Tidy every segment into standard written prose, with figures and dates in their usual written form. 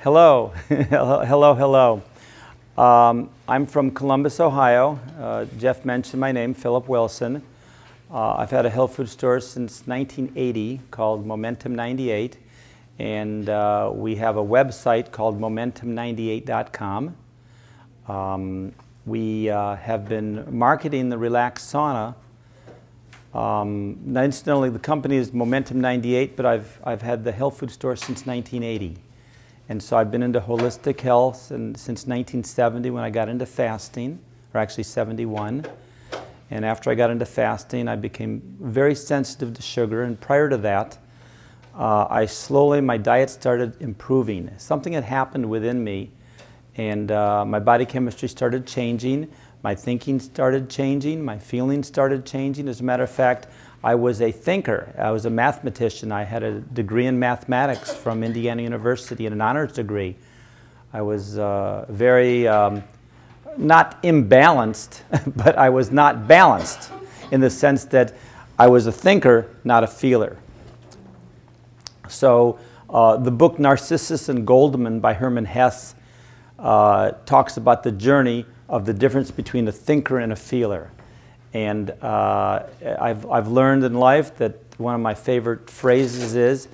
Hello, hello. I'm from Columbus, Ohio. Jeff mentioned my name, Philip Wilson. I've had a health food store since 1980 called Momentum98, and we have a website called Momentum98.com. We have been marketing the Relax Sauna. Incidentally, the company is Momentum98, but I've had the health food store since 1980. And so I've been into holistic health since 1970 when I got into fasting, or actually 71. And after I got into fasting, I became very sensitive to sugar. And prior to that, my diet started improving. Something had happened within me, and my body chemistry started changing. My thinking started changing. My feelings started changing. As a matter of fact, I was a thinker. I was a mathematician. I had a degree in mathematics from Indiana University and an honors degree. I was very, not imbalanced, but I was not balanced in the sense that I was a thinker, not a feeler. So the book Narcissus and Goldman by Hermann Hesse talks about the journey of the difference between a thinker and a feeler. And I've learned in life that one of my favorite phrases is,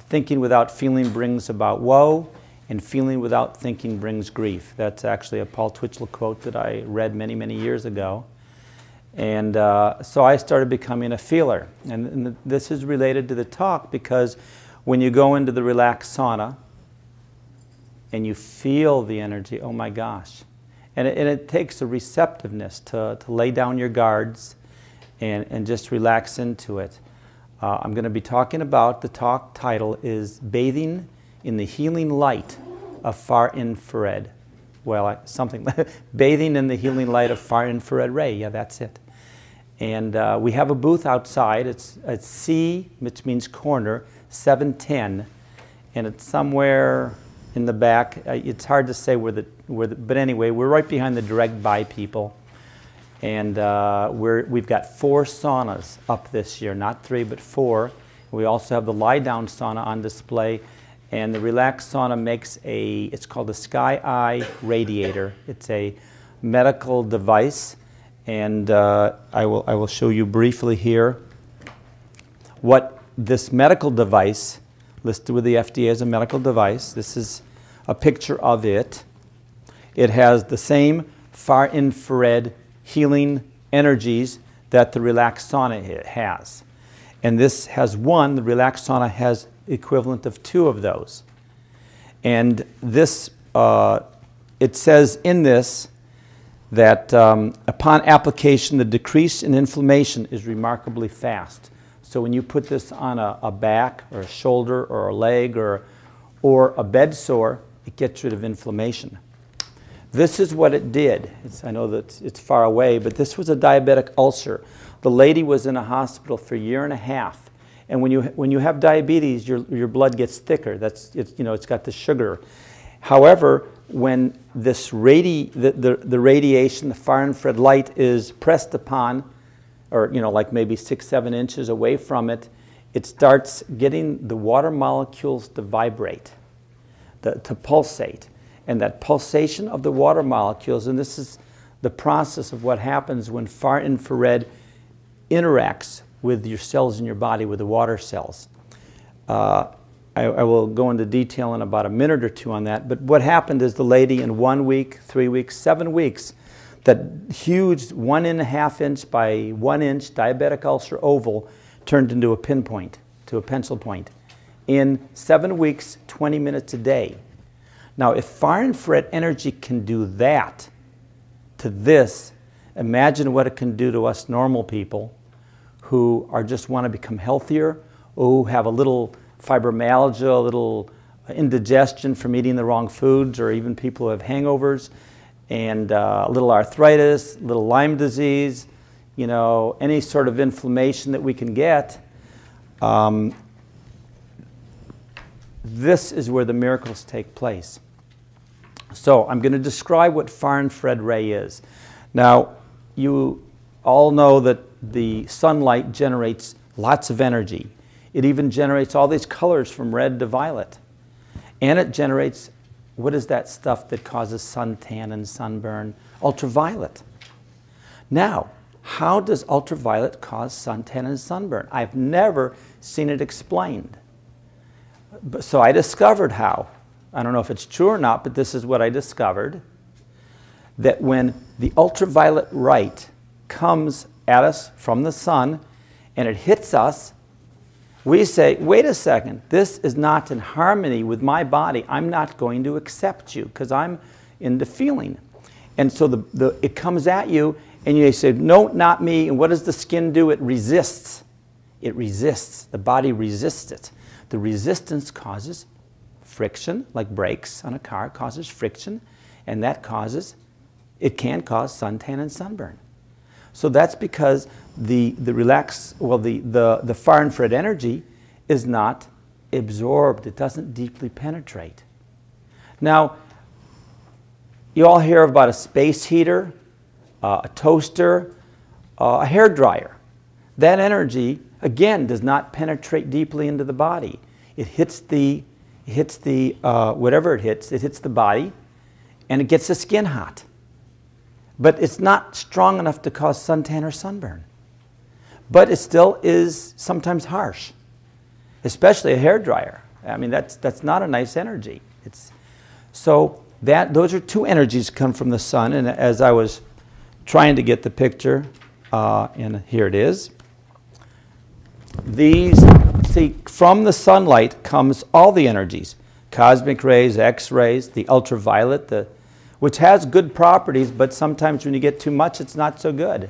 thinking without feeling brings about woe, and feeling without thinking brings grief. That's actually a Paul Twitchell quote that I read many, many years ago. And so I started becoming a feeler. And this is related to the talk because when you go into the relaxed sauna and you feel the energy, oh my gosh. And it takes a receptiveness to lay down your guards and just relax into it. I'm going to be talking about, the talk title is Bathing in the Healing Light of Far Infrared. Well, Bathing in the Healing Light of Far Infrared Ray. Yeah, that's it. And we have a booth outside. It's C, which means corner, 710. And it's somewhere in the back. It's hard to say but anyway, we're right behind the direct buy people. And we've got 4 saunas up this year, not 3, but 4. We also have the lie-down sauna on display. And the relaxed sauna makes it's called a Sky Eye radiator. It's a medical device. And I will show you briefly here what this medical device, listed with the FDA as a medical device. This is a picture of it. It has the same far infrared healing energies that the relaxed sauna has. And this has one, the relaxed sauna has equivalent of 2 of those. And this, it says in this that upon application, the decrease in inflammation is remarkably fast. So when you put this on a back or a shoulder or a leg or a bed sore, it gets rid of inflammation. This is what it did. I know that it's far away, but this was a diabetic ulcer. The lady was in a hospital for a year and a half. And when you have diabetes, your blood gets thicker. It's got the sugar. However, when this the radiation, the far infrared light is pressed upon, or like maybe 6-7 inches away from it, it starts getting the water molecules to vibrate, to pulsate. And that pulsation of the water molecules, and this is the process of what happens when far infrared interacts with your cells in your body, with the water cells. I will go into detail in about a minute or 2 on that. But what happened is the lady in 1 week, 3 weeks, 7 weeks, that huge 1.5 inch by 1 inch diabetic ulcer oval turned into a pinpoint, to a pencil point. In 7 weeks, 20 minutes a day. Now, if far infrared energy can do that to this, imagine what it can do to us normal people who just want to become healthier, or who have a little fibromyalgia, a little indigestion from eating the wrong foods, or even people who have hangovers, and a little arthritis, a little Lyme disease, any sort of inflammation that we can get. This is where the miracles take place. So I'm going to describe what far infrared ray is. Now, you all know that the sunlight generates lots of energy. It even generates all these colors from red to violet. And it generates, what is that stuff that causes suntan and sunburn? Ultraviolet. Now, how does ultraviolet cause suntan and sunburn? I've never seen it explained. So I discovered how. I don't know if it's true or not, but this is what I discovered. That when the ultraviolet light comes at us from the sun and it hits us, we say, wait a second, this is not in harmony with my body. I'm not going to accept you because I'm into feeling. And so it comes at you and you say, no, not me. And what does the skin do? It resists. It resists. The body resists it. The resistance causes friction, like brakes on a car causes friction, and that causes, it can cause suntan and sunburn. So that's because the far infrared energy is not absorbed. It doesn't deeply penetrate. Now, you all hear about a space heater, a toaster, a hair dryer. That energy, again, does not penetrate deeply into the body. It hits whatever it hits the body, and it gets the skin hot. But it's not strong enough to cause suntan or sunburn. But it still is sometimes harsh, especially a hair dryer. I mean, that's not a nice energy. Those are two energies come from the sun, and as I was trying to get the picture, and here it is. From the sunlight comes all the energies, cosmic rays, X-rays, the ultraviolet, which has good properties, but sometimes when you get too much, it's not so good.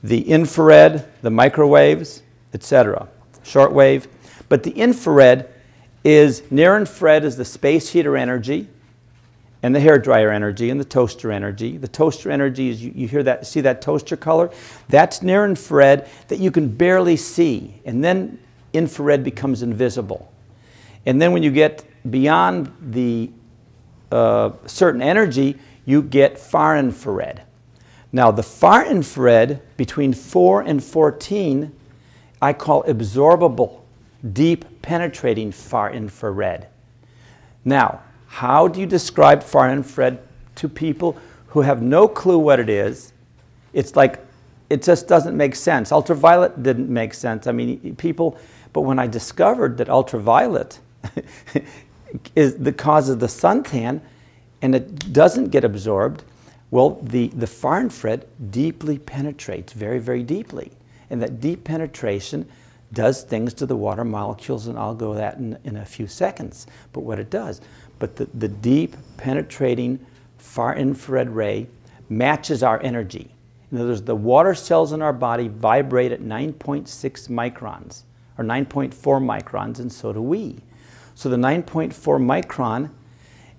The infrared, the microwaves, etc., shortwave. But the infrared is, near infrared is the space heater energy, and the hair dryer energy, and the toaster energy. The toaster energy is, you hear that, see that toaster color? That's near infrared that you can barely see, and then infrared becomes invisible. And then when you get beyond the certain energy, you get far infrared. Now the far infrared, between 4 and 14, I call absorbable, deep penetrating far infrared. Now, how do you describe far infrared to people who have no clue what it is? It's like, it just doesn't make sense. Ultraviolet didn't make sense. I mean, but when I discovered that ultraviolet is the cause of the suntan, and it doesn't get absorbed, well, the far infrared deeply penetrates, very, very deeply. And that deep penetration does things to the water molecules, and I'll go to that in a few seconds, but what it does. But the deep penetrating far infrared ray matches our energy. In other words, the water cells in our body vibrate at 9.6 microns, or 9.4 microns, and so do we. So the 9.4 micron,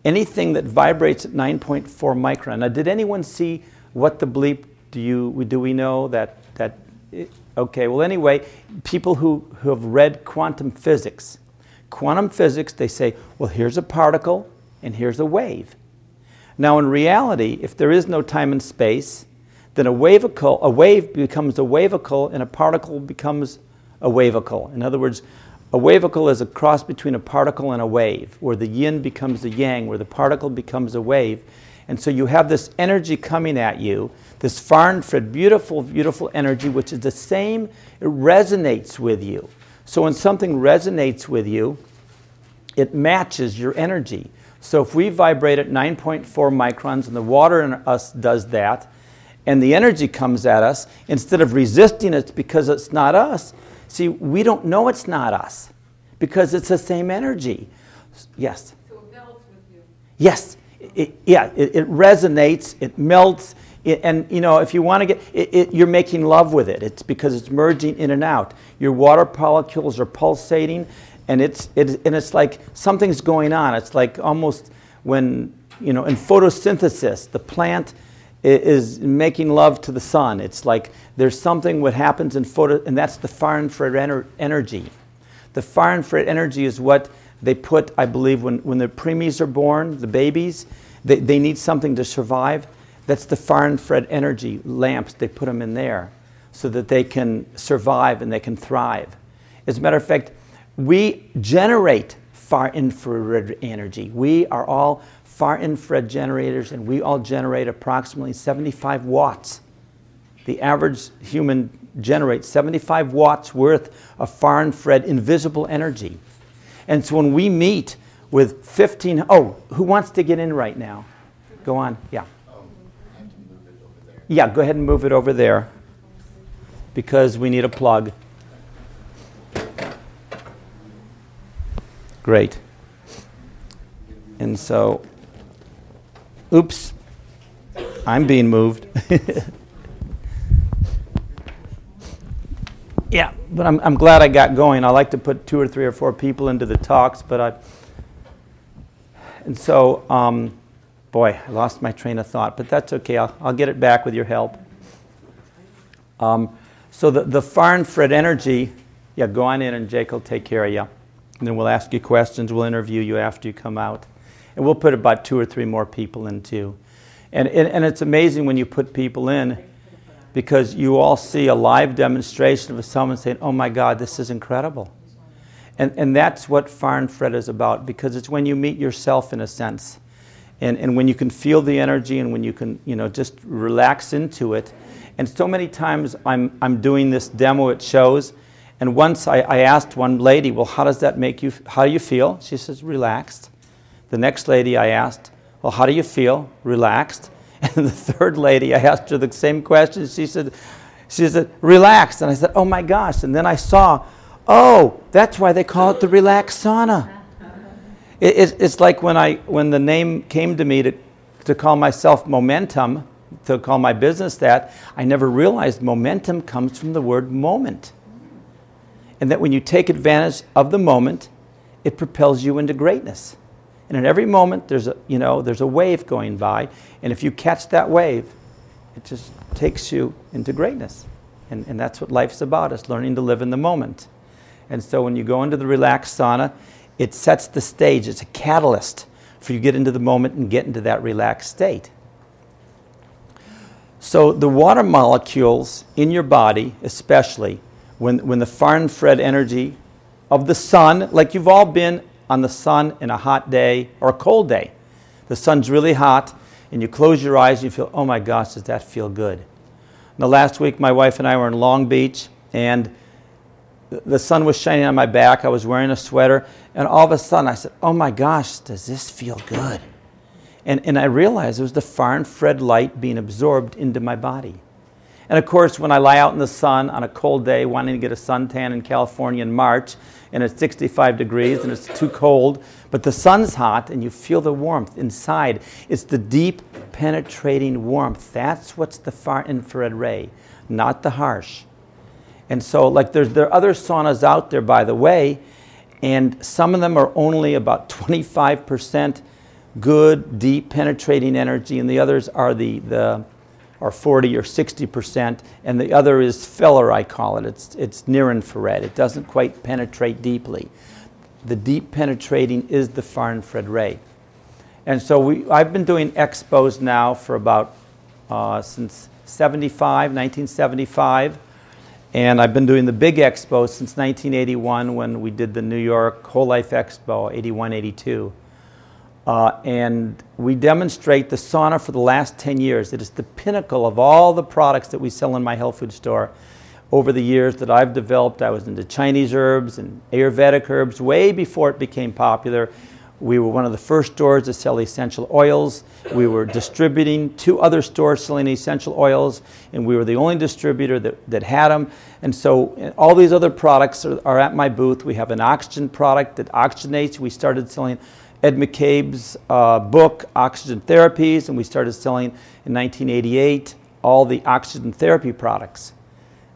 anything that vibrates at 9.4 micron. Now, did anyone see what the bleep do we know that okay, well anyway, people who have read quantum physics, they say, well, here's a particle and here's a wave. Now in reality, if there is no time and space, then a wave becomes a wavicle and a particle becomes a wavicle. In other words, a wavicle is a cross between a particle and a wave, where the yin becomes the yang, where the particle becomes a wave. And so you have this energy coming at you, this far infrared, beautiful, beautiful energy, which is the same, it resonates with you. So when something resonates with you, it matches your energy. So if we vibrate at 9.4 microns, and the water in us does that, and the energy comes at us, instead of resisting it because it's not us, see, we don't know it's not us because it's the same energy. Yes? So it melts with you. Yes. It resonates, it melts, and you know, if you want to get, you're making love with it. It's because it's merging in and out. Your water molecules are pulsating, and it's like something's going on. It's like almost when, you know, in photosynthesis, the plant is making love to the sun. It's like there's something what happens in and that's the far infrared energy. The far infrared energy is what they put, I believe, when the preemies are born, the babies, they need something to survive. That's the far infrared energy lamps. They put them in there so that they can survive and they can thrive. As a matter of fact, we generate far infrared energy. We are all far infrared generators, and we all generate approximately 75 watts. The average human generates 75 watts worth of far infrared invisible energy. And so when we meet with 15, oh, who wants to get in right now? Go on, yeah. I have to move it over there. Yeah, go ahead and move it over there because we need a plug. Great. And so, oops, I'm being moved. Yeah, but I'm glad I got going. I like to put 2 or 3 or 4 people into the talks, but boy, I lost my train of thought, but that's okay. I'll get it back with your help. So the far infrared energy, yeah, go on in and Jake will take care of you. And then we'll ask you questions. We'll interview you after you come out. And we'll put about 2 or 3 more people in too. And it's amazing when you put people in, because you all see a live demonstration of someone saying, oh my God, this is incredible. And that's what far infrared is about, because it's when you meet yourself in a sense. And when you can feel the energy and when you can, just relax into it. And so many times I'm doing this demo at shows, and once I asked one lady, well, how does that make you, how do you feel? She says, relaxed. The next lady I asked, well, how do you feel? Relaxed. And the third lady, I asked her the same question. She said, relaxed. And I said, oh my gosh. And then I saw, oh, that's why they call it the relaxed sauna. It's like when the name came to me to call myself Momentum, to call my business that, I never realized momentum comes from the word moment. And that when you take advantage of the moment, it propels you into greatness. And in every moment, there's a wave going by, and if you catch that wave, it just takes you into greatness. And that's what life's about, is learning to live in the moment. And so when you go into the relaxed sauna, it sets the stage. It's a catalyst for you to get into the moment and get into that relaxed state. So the water molecules in your body, especially when the far infrared energy of the sun, like you've all been on the sun in a hot day or a cold day. The sun's really hot, and you close your eyes and you feel, oh my gosh, does that feel good? Now, last week, my wife and I were in Long Beach, and the sun was shining on my back. I was wearing a sweater, and all of a sudden I said, oh my gosh, does this feel good? And I realized it was the far infrared light being absorbed into my body. And of course, when I lie out in the sun on a cold day, wanting to get a suntan in California in March, and it's 65 degrees and it's too cold, but the sun's hot and you feel the warmth inside. It's the deep, penetrating warmth. That's what's the far infrared ray, not the harsh. And so, like, there are other saunas out there, by the way, and some of them are only about 25% good, deep, penetrating energy, and the others are or 40 or 60%, and the other is filler, I call it. It's near infrared. It doesn't quite penetrate deeply. The deep penetrating is the far infrared ray. And so I've been doing expos now for about since 1975, and I've been doing the big expos since 1981 when we did the New York Whole Life Expo, 81, 82. And we demonstrate the sauna for the last 10 years. It is the pinnacle of all the products that we sell in my health food store. Over the years that I've developed, I was into Chinese herbs and Ayurvedic herbs way before it became popular. We were one of the first stores to sell essential oils. We were distributing 2 other stores selling essential oils, and we were the only distributor that had them. And so all these other products are at my booth. We have an oxygen product that oxygenates. We started selling Ed McCabe's book, Oxygen Therapies, and we started selling in 1988 all the oxygen therapy products,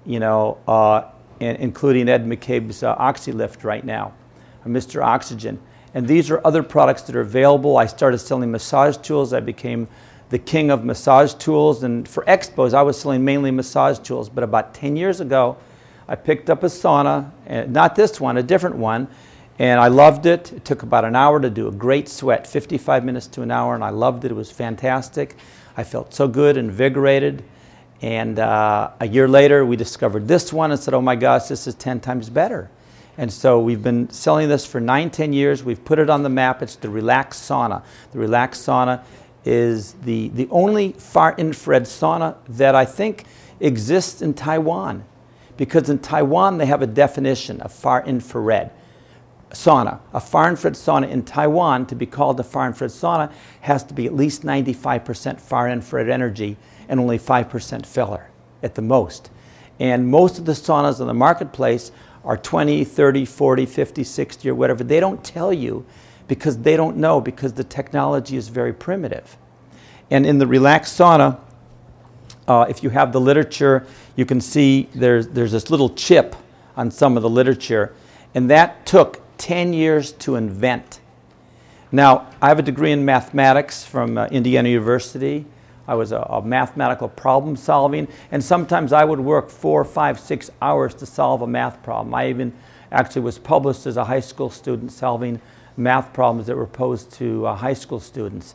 including Ed McCabe's OxyLift right now, Mr. Oxygen. And these are other products that are available. I started selling massage tools. I became the king of massage tools. And for expos, I was selling mainly massage tools. But about 10 years ago, I picked up a sauna, not this one, a different one. And I loved it. It took about an hour to do a great sweat, 55 minutes to an hour, and I loved it. It was fantastic. I felt so good, invigorated. And a year later, we discovered this one and said, oh my gosh, this is 10 times better. And so we've been selling this for 9-10 years. We've put it on the map. It's the Relax Sauna. The Relax Sauna is the only far infrared sauna that I think exists in Taiwan. Because in Taiwan they have a definition of far infrared sauna. A far infrared sauna in Taiwan, to be called a far infrared sauna, has to be at least 95% far infrared energy and only 5% filler at the most. And most of the saunas in the marketplace are 20, 30, 40, 50, 60 or whatever. They don't tell you because they don't know, because the technology is very primitive. And in the Relax Sauna, if you have the literature, you can see there's this little chip on some of the literature, and that took 10 years to invent. Now, I have a degree in mathematics from Indiana University. I was a mathematical problem solving, and sometimes I would work 4, 5, 6 hours to solve a math problem. I even actually was published as a high school student solving math problems that were posed to high school students.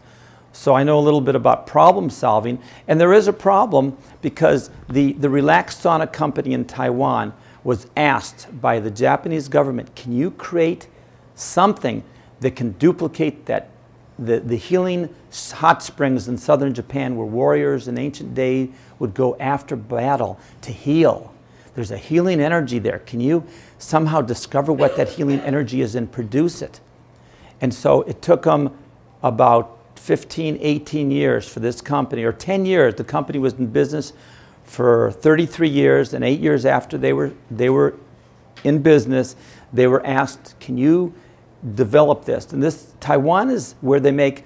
So I know a little bit about problem solving, and there is a problem because the Relax Sauna company in Taiwan was asked by the Japanese government, can you create something that can duplicate that the healing hot springs in southern Japan where warriors in ancient days would go after battle to heal? There's a healing energy there. Can you somehow discover what that healing energy is and produce it? And so it took them about 15, 18 years for this company, or 10 years. The company was in business for 33 years, and 8 years after they were in business, they were asked, can you develop this? And this, Taiwan is where they make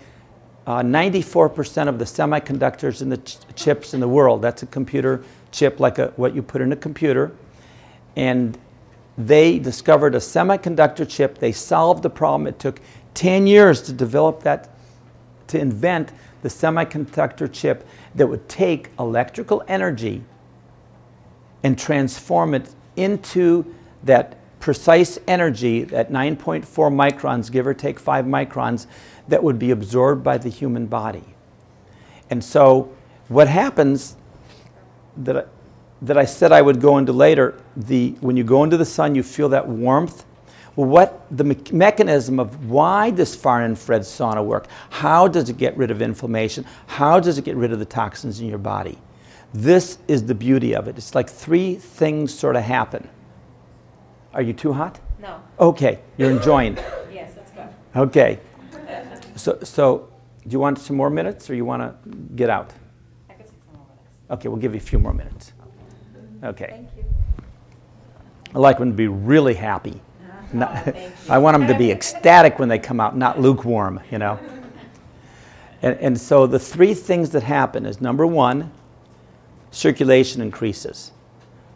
94% of the semiconductors and the chips in the world. That's a computer chip, like what you put in a computer. And they discovered a semiconductor chip. They solved the problem. It took 10 years to develop that, to invent the semiconductor chip that would take electrical energy and transform it into that precise energy, that 9.4 microns, give or take 5 microns, that would be absorbed by the human body. And so what happens, that I said I would go into later, when you go into the sun, you feel that warmth. Well, what the mechanism of why does far infrared sauna work? How does it get rid of inflammation? How does it get rid of the toxins in your body? This is the beauty of it. It's like 3 things sort of happen. Are you too hot? No. Okay, you're enjoying. Yes, that's good. Okay. So do you want some more minutes or you want to get out? I could take some more minutes. Okay, we'll give you a few more minutes. Okay. Thank you. I like them to be really happy. Thank you. I want them to be ecstatic when they come out, not lukewarm, you know. And so the 3 things that happen is, number 1, circulation increases.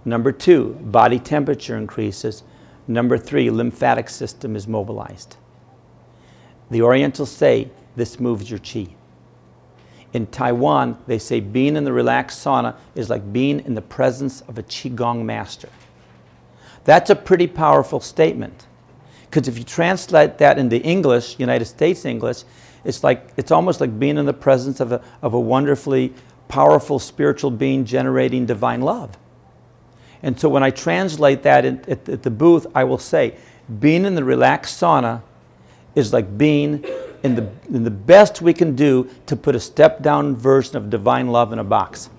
Number 2, body temperature increases. Number 3, lymphatic system is mobilized. The Orientals say this moves your chi. In Taiwan, they say being in the relaxed sauna is like being in the presence of a Qigong master. That's a pretty powerful statement. Because if you translate that into English, United States English, it's almost like being in the presence of a wonderfully powerful spiritual being generating divine love. And so when I translate that at the booth, I will say, being in the relaxed sauna is like being in the best we can do to put a step-down version of divine love in a box.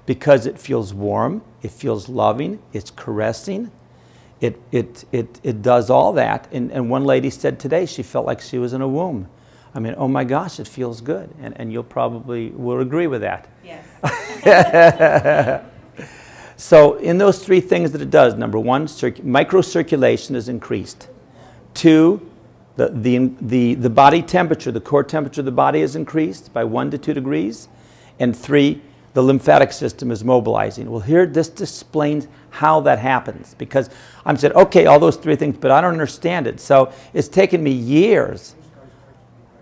Because it feels warm, it feels loving, it's caressing, it does all that. And one lady said today she felt like she was in a womb. I mean, oh my gosh, it feels good. And you'll probably will agree with that. Yes. So in those 3 things that it does, number 1, microcirculation is increased. 2, the body temperature, the core temperature of the body is increased by 1 to 2 degrees. And 3, the lymphatic system is mobilizing. Well, here this explains how that happens, because I'm saying, okay, all those 3 things, but I don't understand it. So it's taken me years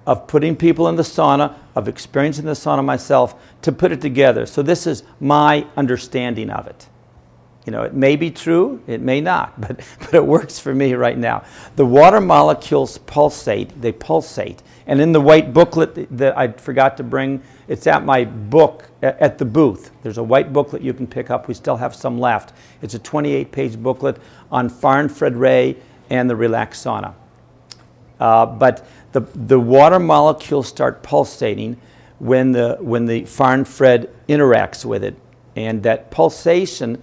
of putting people in the sauna, of experiencing the sauna myself, to put it together. So this is my understanding of it. You know, it may be true, it may not, but it works for me right now. The water molecules pulsate, they pulsate. And in the white booklet that I forgot to bring, it's at my book, at the booth. There's a white booklet you can pick up. We still have some left. It's a 28-page booklet on far-infrared ray and the relaxed sauna. But the water molecules start pulsating when the far-infrared interacts with it. And that pulsation,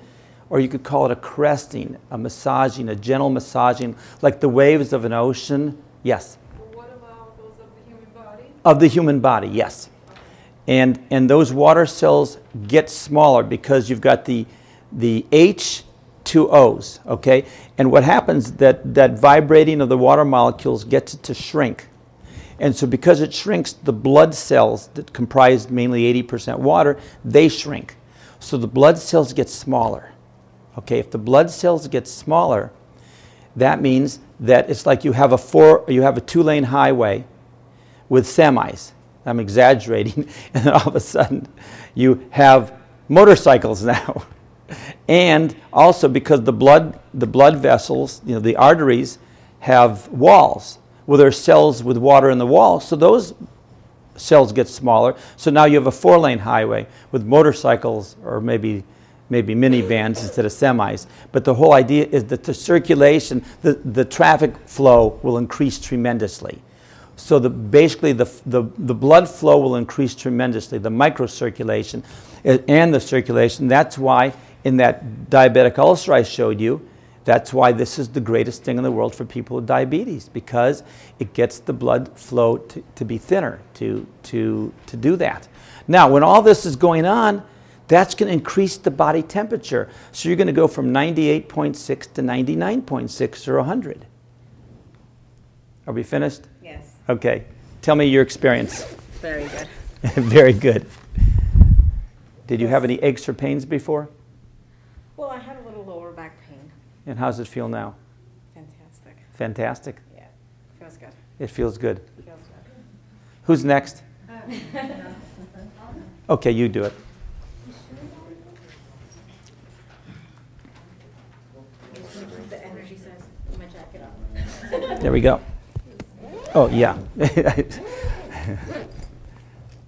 or you could call it a caressing, a massaging, a gentle massaging, like the waves of an ocean. Yes? What about those of the human body? Of the human body, yes. And those water cells get smaller because you've got the H2Os, okay? And what happens, that vibrating of the water molecules gets it to shrink. And so because it shrinks, the blood cells that comprise mainly 80% water, they shrink. So the blood cells get smaller. Okay, if the blood cells get smaller, that means that it's like you have a 2-lane highway with semis. I'm exaggerating, and then all of a sudden you have motorcycles now. And also because the blood vessels, you know, the arteries have walls. Well, there are cells with water in the wall, so those cells get smaller. So now you have a 4-lane highway with motorcycles, or maybe minivans instead of semis. But the whole idea is that the circulation, the traffic flow will increase tremendously. So basically the blood flow will increase tremendously, the microcirculation and the circulation. That's why in that diabetic ulcer I showed you, that's why this is the greatest thing in the world for people with diabetes, because it gets the blood flow to be thinner, to do that. Now, when all this is going on, that's going to increase the body temperature. So you're going to go from 98.6 to 99.6 or 100. Are we finished? Yes. Okay. Tell me your experience. Very good. Very good. Did you have any aches or pains before? Well, I had a little lower back pain. And how does it feel now? Fantastic. Fantastic. Yeah, feels good. It feels good. Feels good. Who's next? Okay, you do it. The energy says, put my jacket on. There we go. Oh, yeah.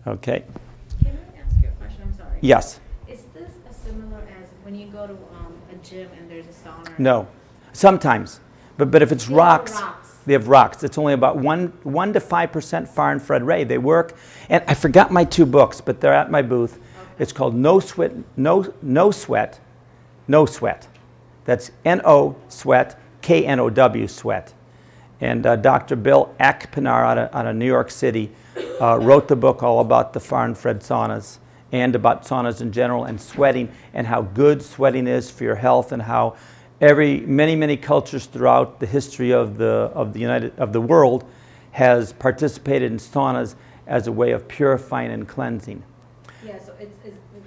Okay. Can I ask you a question? I'm sorry. Yes. Is this as similar as when you go to a gym and there's a sauna? No. Sometimes. But if it's They have rocks, rocks. they have rocks. It's only about 1 to 5% far-infrared ray. They work. And I forgot my 2 books, but they're at my booth. Okay. It's called No Sweat, No Sweat, No Sweat. That's N-O sweat, K-N-O-W sweat. And Dr. Bill Ackpinar out of New York City wrote the book all about the far-infrared saunas and about saunas in general and sweating and how good sweating is for your health and how many cultures throughout the history of the world has participated in saunas as a way of purifying and cleansing. Yeah, so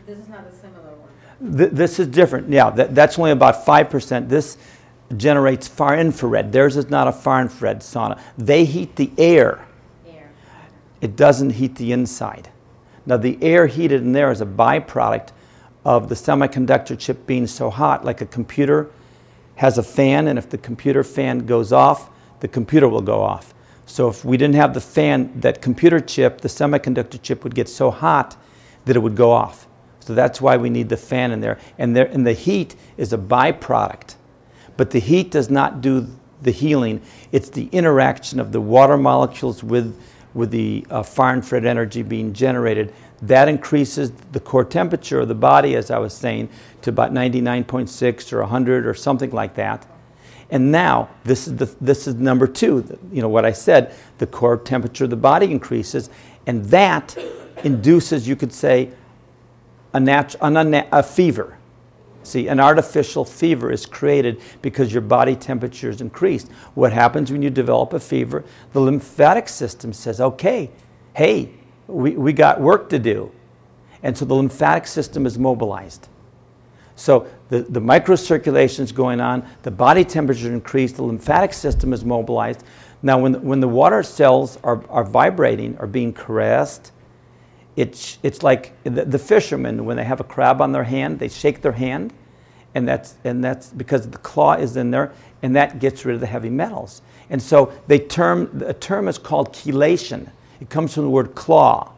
this is not a similar one. This is different. Yeah, that's only about 5%. This generates far infrared. Theirs is not a far infrared sauna. They heat the air. It doesn't heat the inside. Now the air heated in there is a byproduct of the semiconductor chip being so hot. Like a computer has a fan, and if the computer fan goes off, the computer will go off. So if we didn't have the fan, that computer chip, the semiconductor chip, would get so hot that it would go off. So that's why we need the fan in there. And the heat is a byproduct. But the heat does not do the healing. It's the interaction of the water molecules with the far-infrared energy being generated. That increases the core temperature of the body, as I was saying, to about 99.6 or 100 or something like that. And now, this is number 2. You know what I said, the core temperature of the body increases, and that induces, you could say, a fever. See, an artificial fever is created because your body temperature is increased. What happens when you develop a fever? The lymphatic system says, okay, hey, we got work to do. And so the lymphatic system is mobilized. So the microcirculation is going on, the body temperature increased, the lymphatic system is mobilized. Now when the water cells are vibrating, are being caressed, it's like the fishermen, when they have a crab on their hand, they shake their hand, that's because the claw is in there, and that gets rid of the heavy metals. And so a term is called chelation. It comes from the word claw,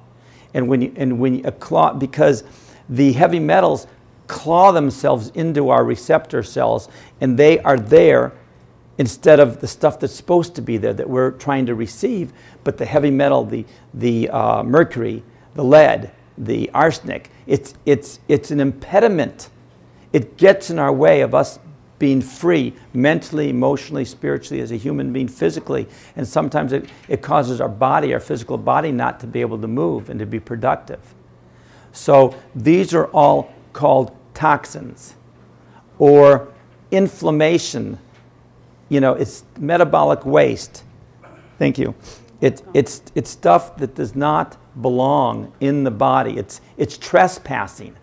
a claw, because the heavy metals claw themselves into our receptor cells, and they are there instead of the stuff that's supposed to be there that we're trying to receive. But the heavy metal, the mercury, the lead, the arsenic, it's an impediment. It gets in our way of us being free mentally, emotionally, spiritually, as a human being, physically. And sometimes it causes our physical body, not to be able to move and to be productive. So these are all called toxins or inflammation. You know, it's metabolic waste. Thank you. It's stuff that does not belong in the body. It's trespassing.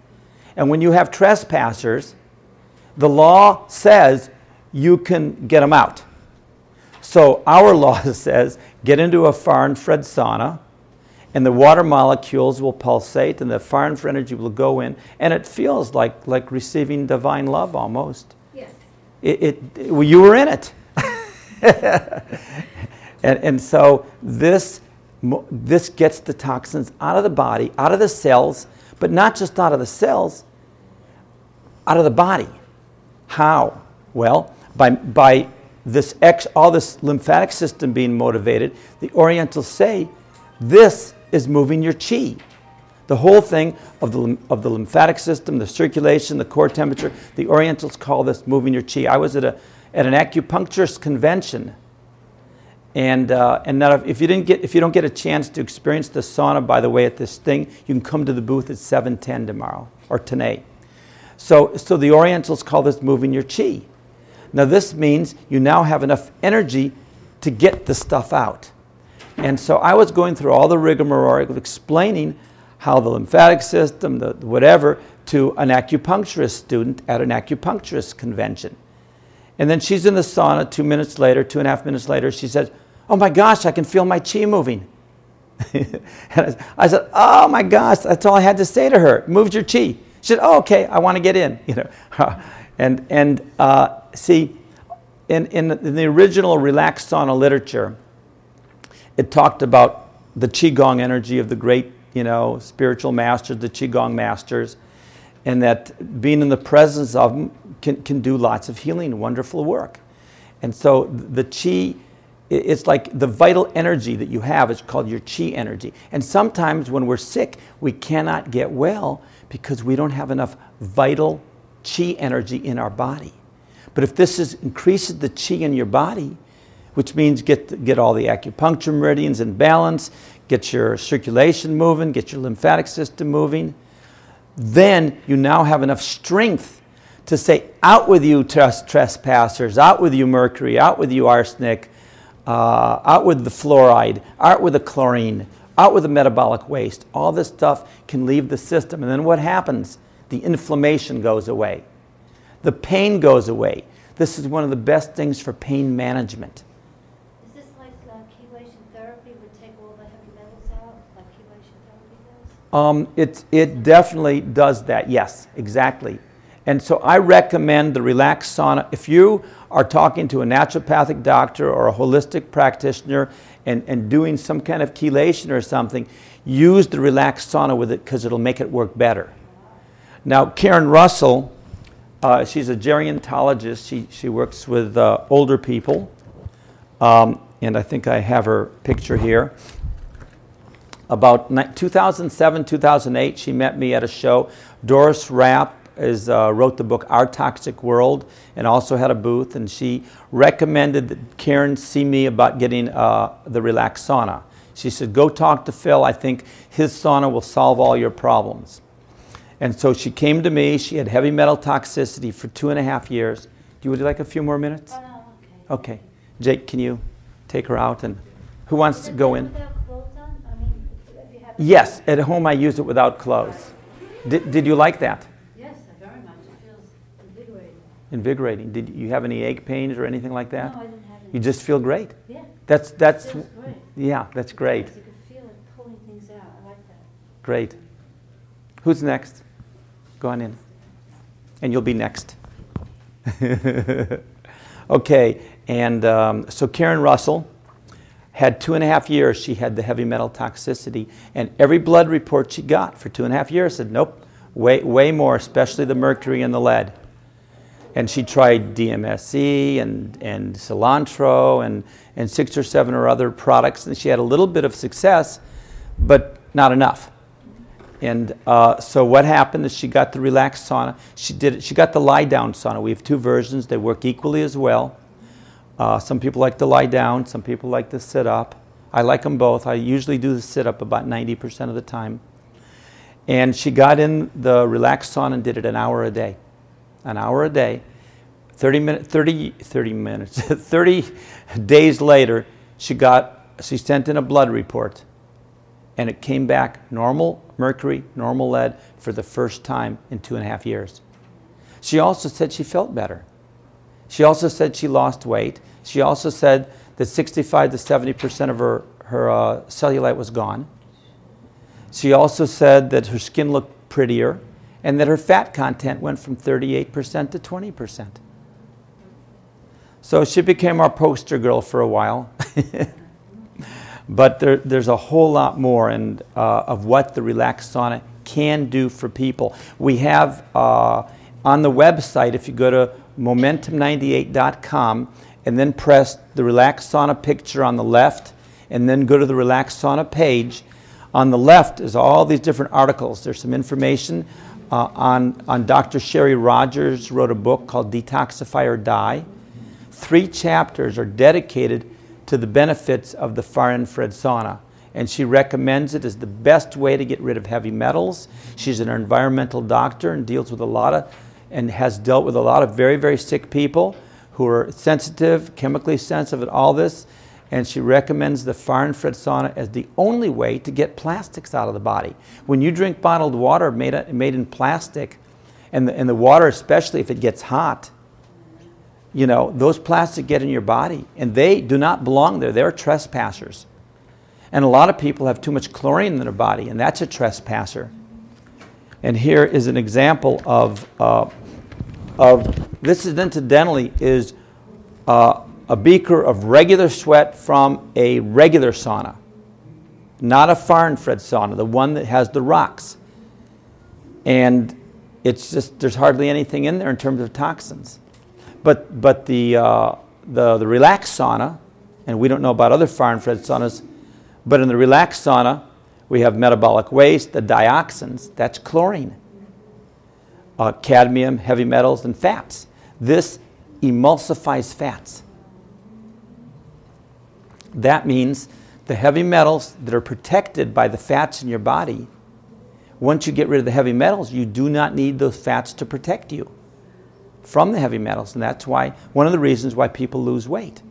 And when you have trespassers, the law says you can get them out. So our law says get into a far-infrared sauna, and the water molecules will pulsate, and the far-infrared energy will go in, and it feels like receiving divine love almost. Yes. Well, you were in it. and so this gets the toxins out of the body, out of the cells, but not just out of the cells, out of the body. How? Well, by all this lymphatic system being motivated, the Orientals say this is moving your chi. The whole thing of the lymphatic system, the circulation, the core temperature, the Orientals call this moving your chi. I was at an acupuncturist convention, and now if you don't get a chance to experience the sauna, by the way, at this thing, you can come to the booth at 7:10 tomorrow or tonight. So the Orientals call this moving your chi. Now this means you now have enough energy to get the stuff out. And so I was going through all the rigmarole of explaining how the lymphatic system, the whatever, to an acupuncturist student at an acupuncturist convention. And then she's in the sauna 2 minutes later, 2.5 minutes later, she says, "Oh my gosh, I can feel my chi moving." And I said, "Oh my gosh," that's all I had to say to her. "Moved your chi." She said, "Oh, okay, I want to get in." You know, see, in the original relaxed sauna literature, it talked about the qigong energy of the great, spiritual masters, the qigong masters, and that being in the presence of them can do lots of healing, wonderful work. And so the qi, it's like the vital energy that you have is called your qi energy. And sometimes when we're sick, we cannot get well because we don't have enough vital qi energy in our body. But if this increases the qi in your body, which means get all the acupuncture meridians in balance, get your circulation moving, get your lymphatic system moving, then you now have enough strength to say, out with you trespassers, out with you mercury, out with you arsenic, out with the fluoride, out with the chlorine, out with the metabolic waste. All this stuff can leave the system. And then what happens? The inflammation goes away. The pain goes away. This is one of the best things for pain management. Is this like chelation therapy would take all the heavy metals out, like chelation therapy does? It definitely does that, yes, exactly. And so I recommend the relaxed sauna. If you are talking to a naturopathic doctor or a holistic practitioner and doing some kind of chelation or something, use the relaxed sauna with it because it'll make it work better. Now, Karen Russell, she's a gerontologist. She works with older people. And I think I have her picture here. About 2007, 2008, she met me at a show. Doris Rapp wrote the book Our Toxic World and also had a booth, and she recommended that Karen see me about getting the relaxed sauna. She said, "Go talk to Phil. I think his sauna will solve all your problems." And so she came to me. She had heavy metal toxicity for 2.5 years. Would you like a few more minutes? Oh, no, okay. Okay. Jake, can you take her out? And who wants to go in? Without clothes on? I mean, if you have Yes, at home I use it without clothes. Did you like that? Yes, very much. It feels invigorating. Invigorating. Did you have any ache pains or anything like that? No, I didn't have any. You just feel great. Yeah. That's It feels great. yeah, that's great. Yes, you can feel it pulling things out. I like that. Great. Who's next? Go on in. And you'll be next. Okay, and so Karen Russell had 2.5 years. She had the heavy metal toxicity, and every blood report she got for 2.5 years said, nope, way more, especially the mercury and the lead. And she tried DMSE and cilantro and 6 or 7 or other products, and she had a little bit of success, but not enough. And so what happened is she got the relaxed sauna. She got the lie-down sauna. We have 2 versions. They work equally as well. Some people like to lie down. Some people like to sit up. I like them both. I usually do the sit-up about 90% of the time. And she got in the relaxed sauna and did it an hour a day. An hour a day. 30 days later, she sent in a blood report. And it came back normal mercury, normal lead for the first time in 2.5 years. She also said she felt better. She also said she lost weight. She also said that 65 to 70% of her cellulite was gone. She also said that her skin looked prettier and that her fat content went from 38% to 20%. So she became our poster girl for a while. But there's a whole lot more of what the relaxed sauna can do for people. We have on the website, if you go to Momentum98.com and then press the relaxed sauna picture on the left and then go to the relaxed sauna page, on the left is all these different articles. There's some information on Dr. Sherry Rogers wrote a book called Detoxify or Die. 3 chapters are dedicated to the benefits of the far-infrared sauna. And she recommends it as the best way to get rid of heavy metals. She's an environmental doctor and deals with and has dealt with a lot of very, very sick people who are sensitive, chemically sensitive, and all this. And she recommends the far-infrared sauna as the only way to get plastics out of the body. When you drink bottled water made in plastic, and the water, especially if it gets hot, you know, those plastics get in your body, and they do not belong there. They're trespassers. And a lot of people have too much chlorine in their body, and that's a trespasser. And here is an example of this is incidentally is a beaker of regular sweat from a regular sauna, not a far-infrared sauna, the one that has the rocks. And it's just, there's hardly anything in there in terms of toxins. But the relaxed sauna, and we don't know about other far-infrared saunas, but in the relaxed sauna, we have metabolic waste, the dioxins, that's chlorine, cadmium, heavy metals, and fats. This emulsifies fats. That means the heavy metals that are protected by the fats in your body, once you get rid of the heavy metals, you do not need those fats to protect you from the heavy metals, and that's why one of the reasons why people lose weight.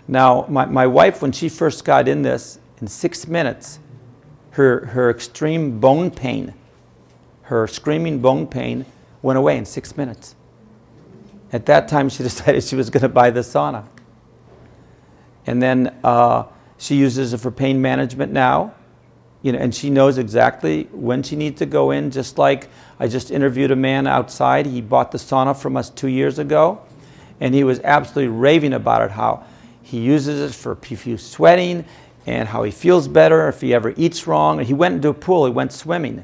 Now, my wife, when she first got in this, in 6 minutes, her extreme bone pain, her screaming bone pain went away in 6 minutes. At that time, she decided she was going to buy the sauna. And then she uses it for pain management now. You know, and she knows exactly when she needs to go in, just like I just interviewed a man outside. He bought the sauna from us 2 years ago, and he was absolutely raving about it, how he uses it for profuse sweating and how he feels better if he ever eats wrong. And he went into a pool, he went swimming,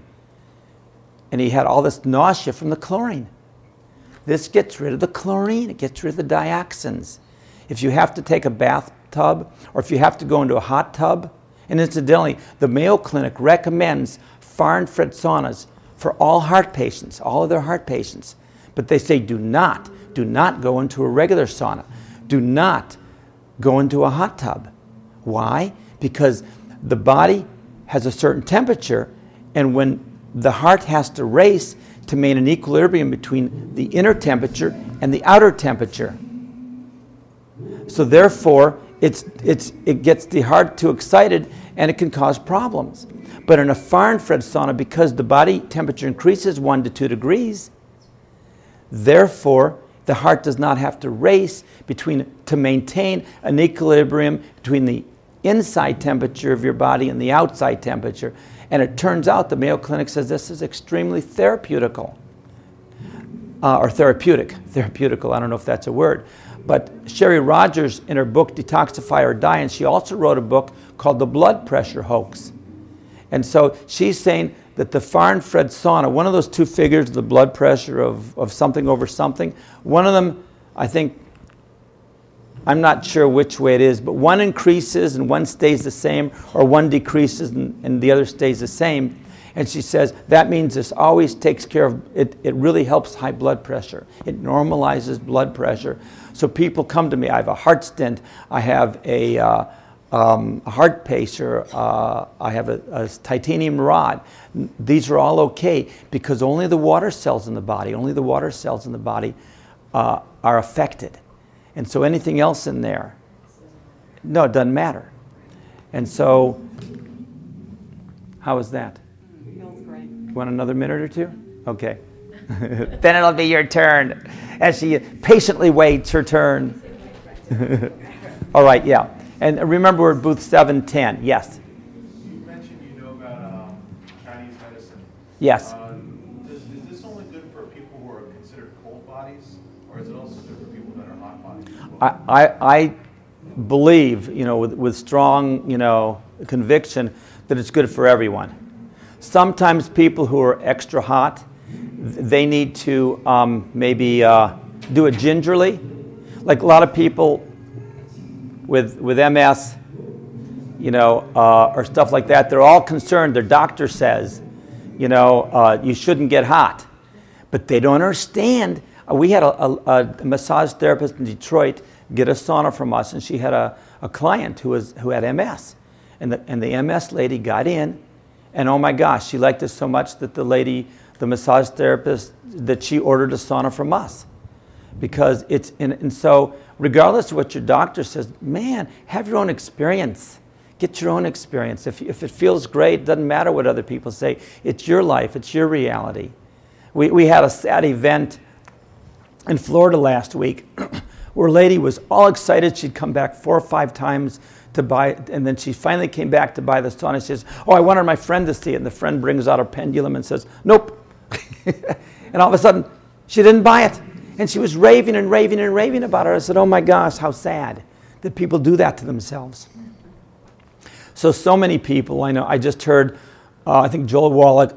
and he had all this nausea from the chlorine. This gets rid of the chlorine, it gets rid of the dioxins. If you have to take a bathtub, or if you have to go into a hot tub, and incidentally, the Mayo Clinic recommends far-infrared saunas for all heart patients, all of their heart patients. But they say do not go into a regular sauna. Do not go into a hot tub. Why? Because the body has a certain temperature, and when the heart has to race to maintain an equilibrium between the inner temperature and the outer temperature. So therefore, it gets the heart too excited, and it can cause problems. But in a far-infrared sauna, because the body temperature increases 1 to 2 degrees, therefore the heart does not have to race to maintain an equilibrium between the inside temperature of your body and the outside temperature. And it turns out the Mayo Clinic says this is extremely therapeutical. or therapeutical, I don't know if that's a word. But Sherry Rogers, in her book Detoxify or Die, and she also wrote a book called The Blood Pressure Hoax. And so she's saying that the far-infrared sauna, one of those two figures, the blood pressure of something over something, one of them, I think, I'm not sure which way it is, but one increases and one stays the same, or one decreases and the other stays the same. And she says that means this always takes care of, it really helps high blood pressure. It normalizes blood pressure. So people come to me, I have a heart stent, I have a heart pacer, I have a titanium rod. These are all okay because only the water cells in the body, are affected. And so anything else in there, no, it doesn't matter. And so, how is that? Feels great. You want another minute or two? Okay. Then it'll be your turn. As she patiently waits her turn. All right, yeah. And remember, we're at booth 710. Yes. You mentioned you know about Chinese medicine. Yes. Is this only good for people who are considered cold bodies, or is it also good for people that are hot bodies as well? I believe, with strong, conviction that it's good for everyone. Sometimes people who are extra hot, they need to maybe do it gingerly. Like a lot of people with MS, or stuff like that, they're all concerned. Their doctor says, you shouldn't get hot. But they don't understand. We had a massage therapist in Detroit get a sauna from us, and she had a client who had MS. And the MS lady got in, and oh my gosh, she liked us so much that the massage therapist, that she ordered a sauna from us. Because and so regardless of what your doctor says, man, have your own experience. Get your own experience. If it feels great, it doesn't matter what other people say. It's your life. It's your reality. We had a sad event in Florida last week where a lady was all excited. She'd come back 4 or 5 times to buy it, and then she finally came back to buy the sauna. She says, oh, I wanted my friend to see it. And the friend brings out a pendulum and says, nope. And all of a sudden, she didn't buy it. And she was raving and raving and raving about it. I said, oh my gosh, how sad that people do that to themselves. So many people I know. I just heard, I think Joel Wallach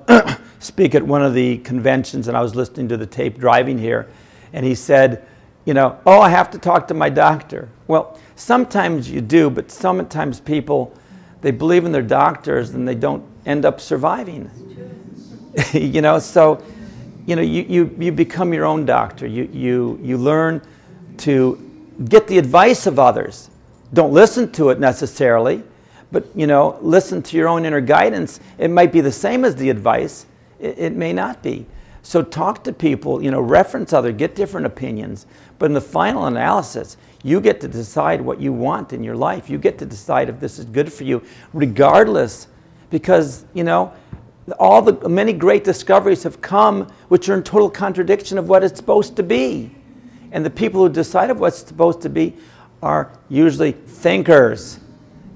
speak at one of the conventions, and I was listening to the tape driving here, and he said, oh, I have to talk to my doctor. Well, sometimes you do, but sometimes people, they believe in their doctors and they don't end up surviving. So, you become your own doctor. You learn to get the advice of others. Don't listen to it necessarily, but listen to your own inner guidance. It might be the same as the advice. It may not be. So talk to people, reference others, get different opinions. But in the final analysis, you get to decide what you want in your life. You get to decide if this is good for you, regardless, because, all the many great discoveries have come which are in total contradiction of what it's supposed to be. And the people who decided what's supposed to be are usually thinkers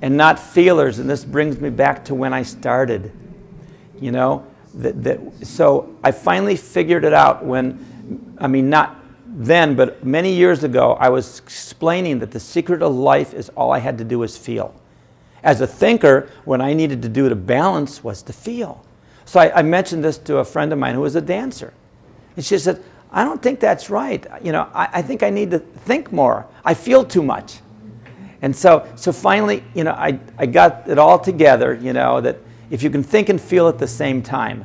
and not feelers. And this brings me back to when I started. So I finally figured it out not then, but many years ago, I was explaining that the secret of life is all I had to do was feel. As a thinker, what I needed to do to balance was to feel. So I mentioned this to a friend of mine who was a dancer. And she said, I don't think that's right. I think I need to think more. I feel too much. And so finally, I got it all together, that if you can think and feel at the same time.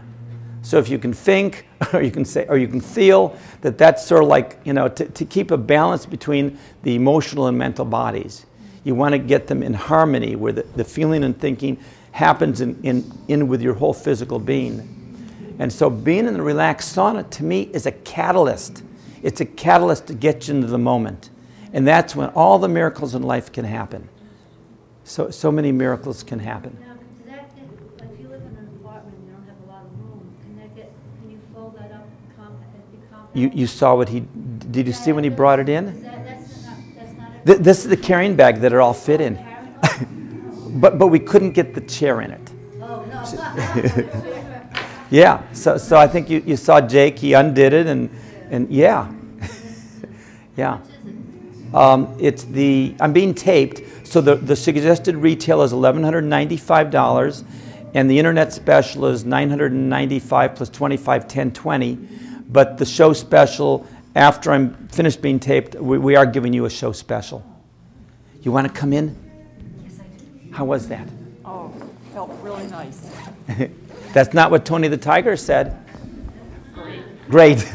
So if you can think, or you can say, or you can feel, that's sort of like, to keep a balance between the emotional and mental bodies. You want to get them in harmony where the feeling and thinking happens in with your whole physical being. And so being in the relaxed sauna, to me, is a catalyst. It's a catalyst to get you into the moment. And that's when all the miracles in life can happen. So many miracles can happen. Now, if you live in an apartment and you don't have a lot of room, can you fold that up and be compact? You saw what did you see when he brought it in? That's not This is the carrying bag that it all fit in. But we couldn't get the chair in it. Oh, no. Yeah, so I think you saw Jake, he undid it, and And yeah, yeah. I'm being taped, so the suggested retail is $1,195, and the internet special is $995 plus $25, $1,020. But the show special, after I'm finished being taped, we are giving you a show special. You want to come in? Yes, I do. How was that? Oh, felt really nice. That's not what Tony the Tiger said. Great. Great.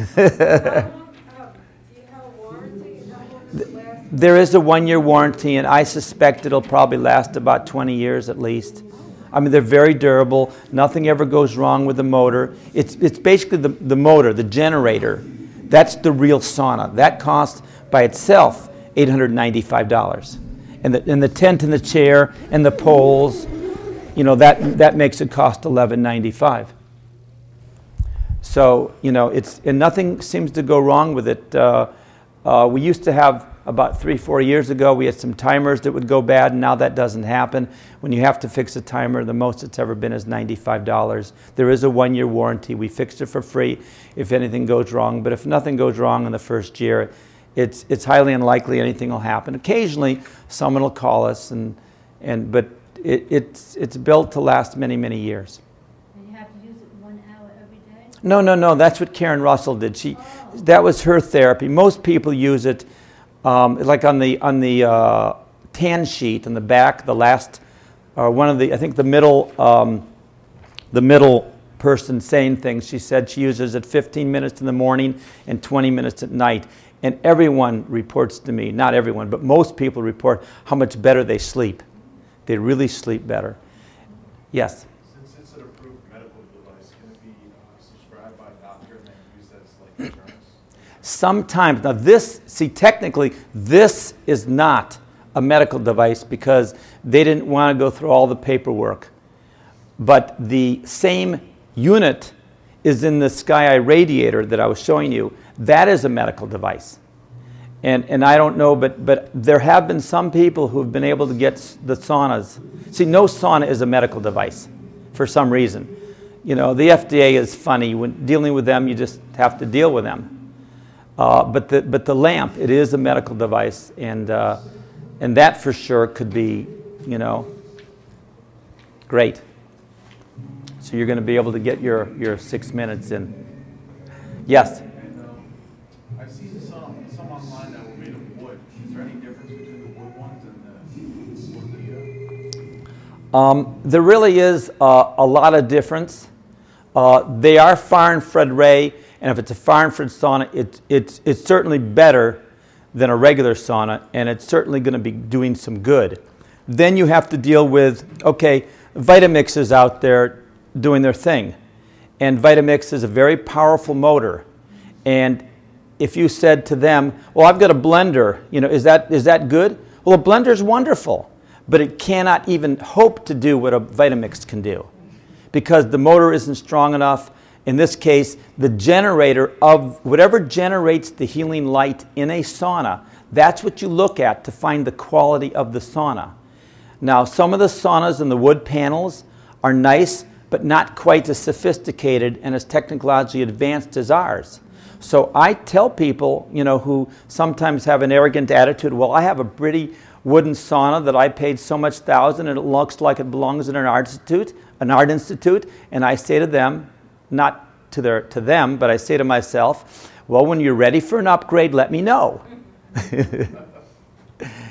There is a 1-year warranty, and I suspect it'll probably last about 20 years at least. I mean, they're very durable. Nothing ever goes wrong with the motor. It's basically the motor, the generator. That's the real sauna. That costs by itself $895. And the tent and the chair and the poles, you know, that makes it cost $1,195. So, you know, and nothing seems to go wrong with it. We used to have, about 3-4 years ago, we had some timers that would go bad, and now that doesn't happen. When you have to fix a timer, the most it's ever been is $95. There is a 1-year warranty. We fixed it for free if anything goes wrong, but if nothing goes wrong in the first year, it's highly unlikely anything will happen. Occasionally, someone will call us, but it's built to last many, many years. And you have to use it 1 hour every day? No. That's what Karen Russell did. That was her therapy. Most people use it like on the tan sheet on the back. The last, I think the middle person saying things. She said she uses it 15 minutes in the morning and 20 minutes at night. And everyone reports to me, not everyone, but most people report how much better they sleep. They really sleep better. Yes. Since it's an approved medical device, can it be subscribed by a doctor and then used as like insurance? Sometimes. Now technically, this is not a medical device because they didn't want to go through all the paperwork. But the same unit is in the Sky Eye radiator that I was showing you. That is a medical device. And I don't know, but there have been some people who have been able to get the saunas. See, no sauna is a medical device for some reason. You know, the FDA is funny. When dealing with them, you just have to deal with them. But the lamp, it is a medical device, and that for sure could be, you know, great. So you're going to be able to get your 6 minutes in. Yes? And I've seen some online that were made of wood. Is there any difference between the wood ones and the There really is a lot of difference. They are far infrared ray, and if it's a far infrared sauna, it's certainly better than a regular sauna, and it's certainly going to be doing some good. Then you have to deal with, okay, Vitamix is out there doing their thing, and Vitamix is a very powerful motor, and if you said to them, well, I've got a blender, you know, is that good? Well, a blender is wonderful, but it cannot even hope to do what a Vitamix can do because the motor isn't strong enough. In this case, the generator of whatever generates the healing light in a sauna, that's what you look at to find the quality of the sauna. Now, some of the saunas and the wood panels are nice, but not quite as sophisticated and as technologically advanced as ours. So I tell people, you know, who sometimes have an arrogant attitude, well, I have a pretty wooden sauna that I paid so much thousand and it looks like it belongs in an art institute, and I say to them, not to them, but I say to myself, well, when you're ready for an upgrade, let me know.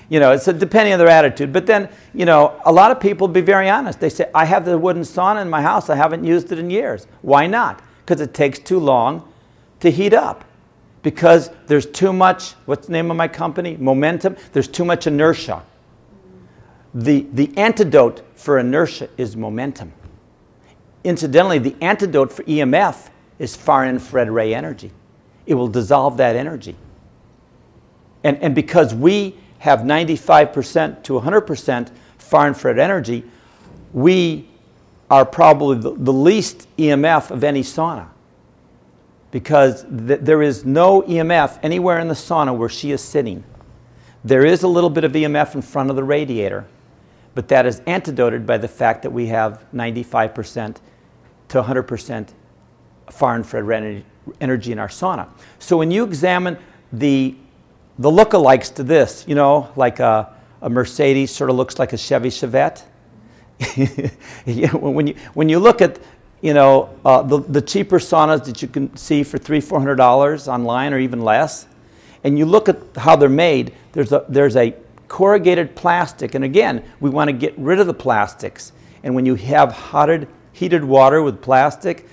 You know, it's depending on their attitude. But then, you know, a lot of people be very honest. They say, I have the wooden sauna in my house. I haven't used it in years. Why not? Because it takes too long to heat up. Because there's too much, what's the name of my company? Momentum. There's too much inertia. The antidote for inertia is momentum. Incidentally, the antidote for EMF is far infrared ray energy. It will dissolve that energy. And because we have 95% to 100% far infrared energy, we are probably the least EMF of any sauna. Because there is no EMF anywhere in the sauna where she is sitting. There is a little bit of EMF in front of the radiator, but that is antidoted by the fact that we have 95% to 100% far infrared energy in our sauna. So when you examine the lookalikes to this, you know, like a Mercedes sort of looks like a Chevy Chevette. When you look at, you know, the cheaper saunas that you can see for $300-400 online or even less, and you look at how they're made, there's a corrugated plastic, and again, we want to get rid of the plastics. And when you have heated water with plastic,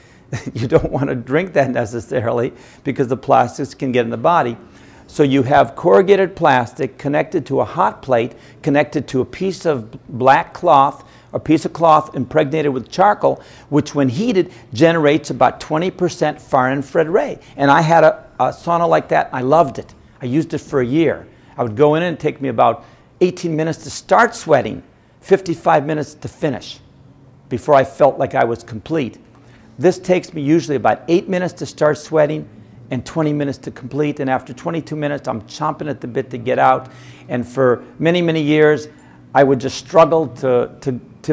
you don't want to drink that necessarily because the plastics can get in the body. So you have corrugated plastic connected to a hot plate, connected to a piece of black cloth, a piece of cloth impregnated with charcoal, which when heated generates about 20% far infrared ray. And I had a sauna like that. I loved it. I used it for a year. I would go in and it take me about 18 minutes to start sweating, 55 minutes to finish before I felt like I was complete. This takes me usually about 8 minutes to start sweating and 20 minutes to complete. And after 22 minutes, I'm chomping at the bit to get out. And for many, many years, I would just struggle to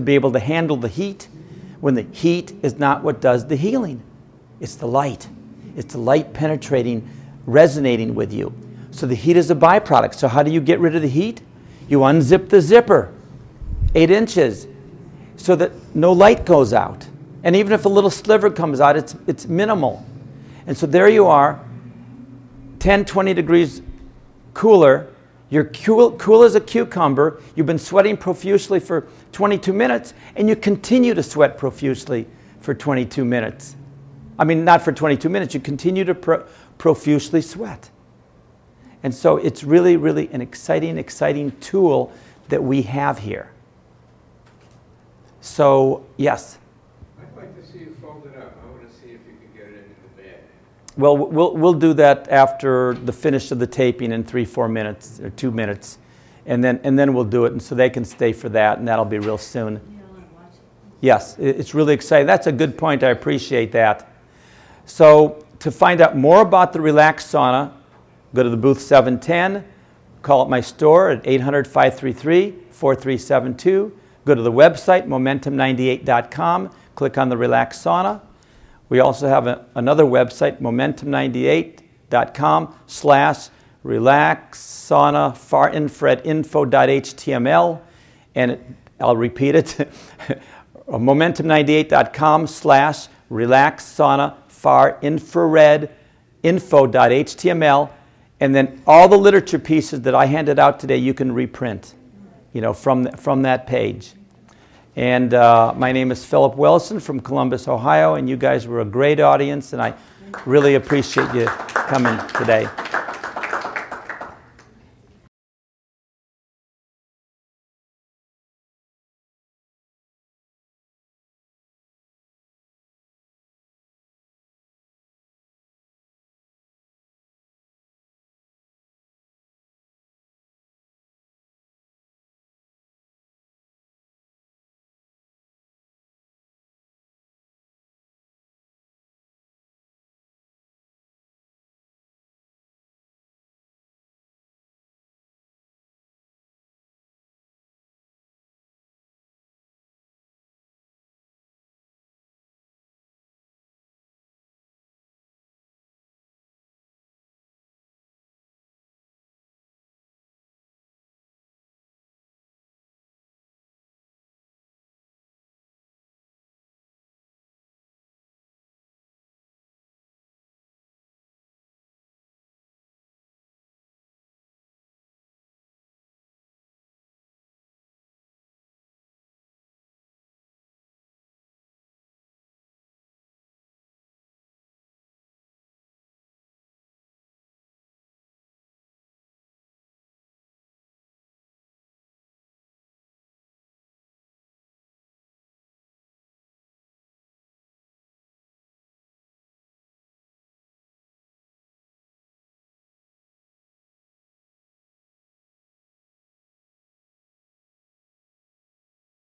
be able to handle the heat when the heat is not what does the healing. It's the light. It's the light penetrating, resonating with you. So the heat is a byproduct. So how do you get rid of the heat? You unzip the zipper 8 inches so that no light goes out. And even if a little sliver comes out, it's minimal. And so there you are, 10, 20 degrees cooler. You're cool as a cucumber. You've been sweating profusely for 22 minutes, and you continue to sweat profusely for 22 minutes. I mean, not for 22 minutes. You continue to profusely sweat. And so it's really, really an exciting tool that we have here. So, yes? I'd like to see you fold it up. I want to see if you can get it into the bed. Well, we'll do that after the finish of the taping in 3-4 minutes or 2 minutes, and then we'll do it, and so they can stay for that, and that'll be real soon. Yes, it's really exciting. That's a good point. I appreciate that. So to find out more about the Relax Sauna, go to the booth 710, call up my store at 800-533-4372. Go to the website, momentum98.com, click on the Relax Sauna. We also have another website, momentum98.com/relax sauna far infrared info.html. And I'll repeat it, momentum98.com/relax sauna far infrared info.html. And then all the literature pieces that I handed out today, you can reprint, you know, from that page. And my name is Philip Wilson from Columbus, Ohio, and you guys were a great audience, and I really appreciate you coming today.